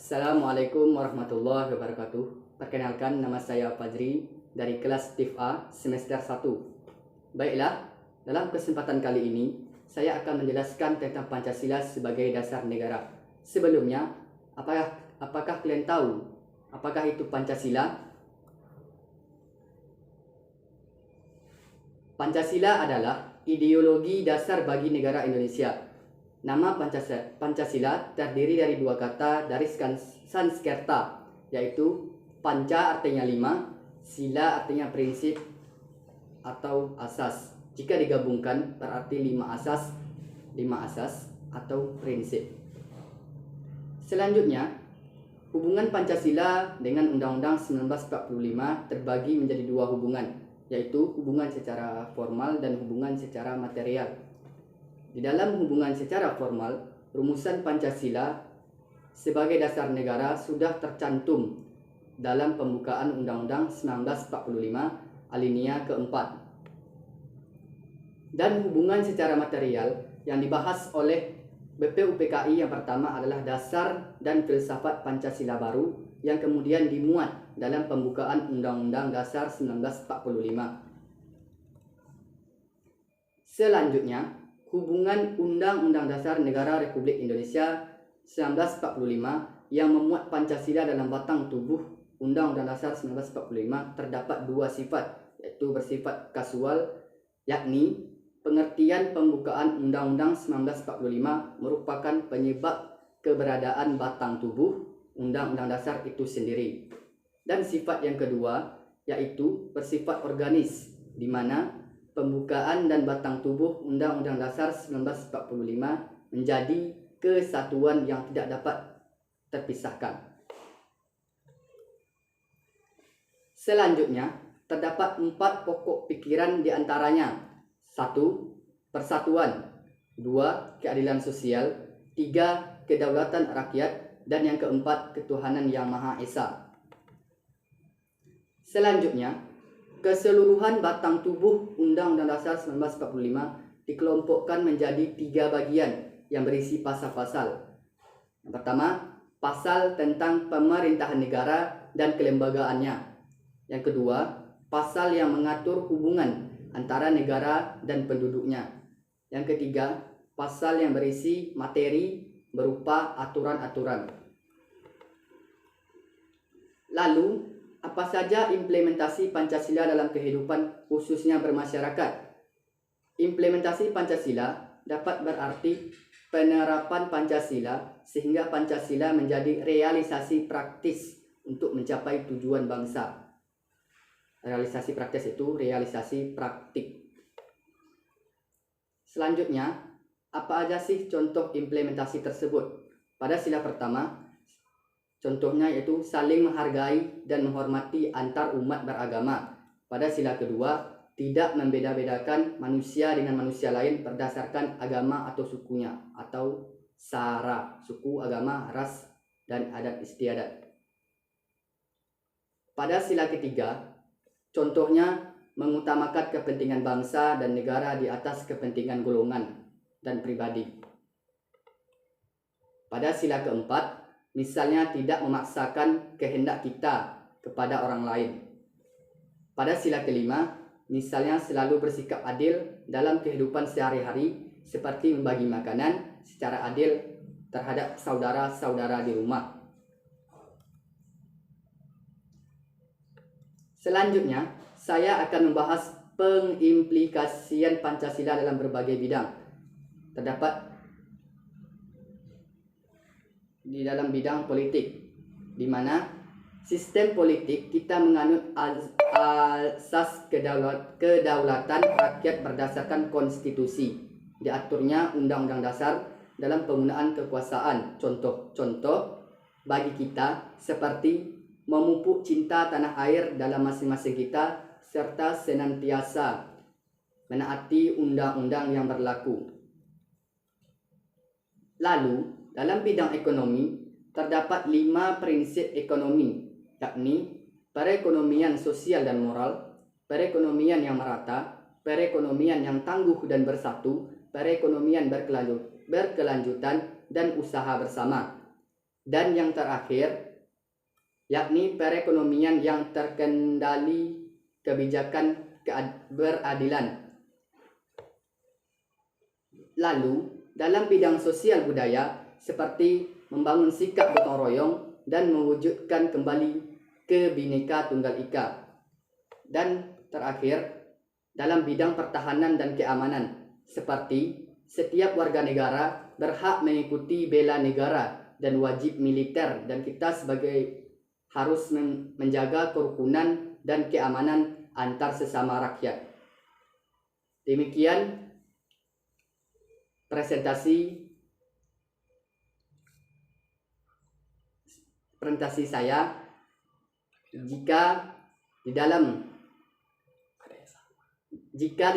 Assalamualaikum warahmatullahi wabarakatuh. Perkenalkan, nama saya Fajri dari kelas TIF A semester 1. Baiklah, dalam kesempatan kali ini saya akan menjelaskan tentang Pancasila sebagai dasar negara. Sebelumnya, apakah kalian tahu apakah itu Pancasila? Pancasila adalah ideologi dasar bagi negara Indonesia. Nama Pancasila terdiri dari dua kata dari Sanskerta, yaitu Panca artinya lima, Sila artinya prinsip atau asas. Jika digabungkan berarti lima asas atau prinsip. Selanjutnya, hubungan Pancasila dengan Undang-Undang 1945 terbagi menjadi dua hubungan, yaitu hubungan secara formal dan hubungan secara material. Di dalam hubungan secara formal, rumusan Pancasila sebagai dasar negara sudah tercantum dalam pembukaan Undang-Undang 1945 alinea keempat. Dan hubungan secara material yang dibahas oleh BPUPKI yang pertama adalah dasar dan filsafat Pancasila baru yang kemudian dimuat dalam pembukaan Undang-Undang Dasar 1945. Selanjutnya, hubungan Undang-Undang Dasar Negara Republik Indonesia 1945 yang memuat Pancasila dalam batang tubuh Undang-Undang Dasar 1945 terdapat dua sifat, yaitu bersifat kasual, yakni pengertian pembukaan Undang-Undang 1945 merupakan penyebab keberadaan batang tubuh Undang-Undang Dasar itu sendiri. Dan sifat yang kedua yaitu bersifat organis, di mana pembukaan dan batang tubuh Undang-Undang Dasar 1945 menjadi kesatuan yang tidak dapat terpisahkan. Selanjutnya, terdapat 4 pokok pikiran di antaranya. 1. Persatuan. 2. Keadilan sosial. 3. Kedaulatan rakyat. Dan yang keempat, ketuhanan yang Maha Esa. Selanjutnya, keseluruhan batang tubuh Undang-Undang Dasar 1945 dikelompokkan menjadi 3 bagian yang berisi pasal-pasal. Yang pertama, pasal tentang pemerintahan negara dan kelembagaannya. Yang kedua, pasal yang mengatur hubungan antara negara dan penduduknya. Yang ketiga, pasal yang berisi materi berupa aturan-aturan. Lalu, apa saja implementasi Pancasila dalam kehidupan khususnya bermasyarakat? Implementasi Pancasila dapat berarti penerapan Pancasila sehingga Pancasila menjadi realisasi praktis untuk mencapai tujuan bangsa. Realisasi praktis itu realisasi praktik. Selanjutnya, apa aja sih contoh implementasi tersebut? Pada sila pertama, contohnya yaitu saling menghargai dan menghormati antar umat beragama. Pada sila kedua, tidak membeda-bedakan manusia dengan manusia lain berdasarkan agama atau sukunya, atau SARA, suku, agama, ras, dan adat istiadat. Pada sila ketiga, contohnya mengutamakan kepentingan bangsa dan negara di atas kepentingan golongan dan pribadi. Pada sila keempat, misalnya tidak memaksakan kehendak kita kepada orang lain. Pada sila kelima, misalnya selalu bersikap adil dalam kehidupan sehari-hari seperti membagi makanan secara adil terhadap saudara-saudara di rumah. Selanjutnya, saya akan membahas pengimplikasian Pancasila dalam berbagai bidang. Terdapat di dalam bidang politik, di mana sistem politik kita menganut asas kedaulatan rakyat berdasarkan konstitusi. Diaturnya Undang-Undang Dasar dalam penggunaan kekuasaan. Contoh-contoh bagi kita seperti memupuk cinta tanah air dalam masing-masing kita serta senantiasa menaati undang-undang yang berlaku. Lalu, dalam bidang ekonomi, terdapat 5 prinsip ekonomi, yakni perekonomian sosial dan moral, perekonomian yang merata, perekonomian yang tangguh dan bersatu, perekonomian berkelanjutan, dan usaha bersama. Dan yang terakhir, yakni perekonomian yang terkendali, kebijakan beradilan. Lalu, dalam bidang sosial budaya, seperti membangun sikap gotong royong dan mewujudkan kembali Bhinneka Tunggal Ika. Dan terakhir, dalam bidang pertahanan dan keamanan, seperti setiap warga negara berhak mengikuti bela negara dan wajib militer, dan kita sebagai harus menjaga kerukunan dan keamanan antar sesama rakyat. Demikian presentasi saya. Jika di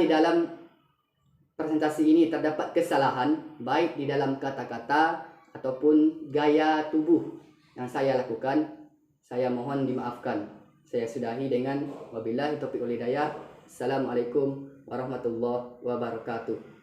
dalam presentasi ini terdapat kesalahan, baik di dalam kata-kata ataupun gaya tubuh yang saya lakukan, saya mohon dimaafkan. Saya sudahi dengan wabillahi taufiq wal hidayah. Assalamualaikum warahmatullahi wabarakatuh.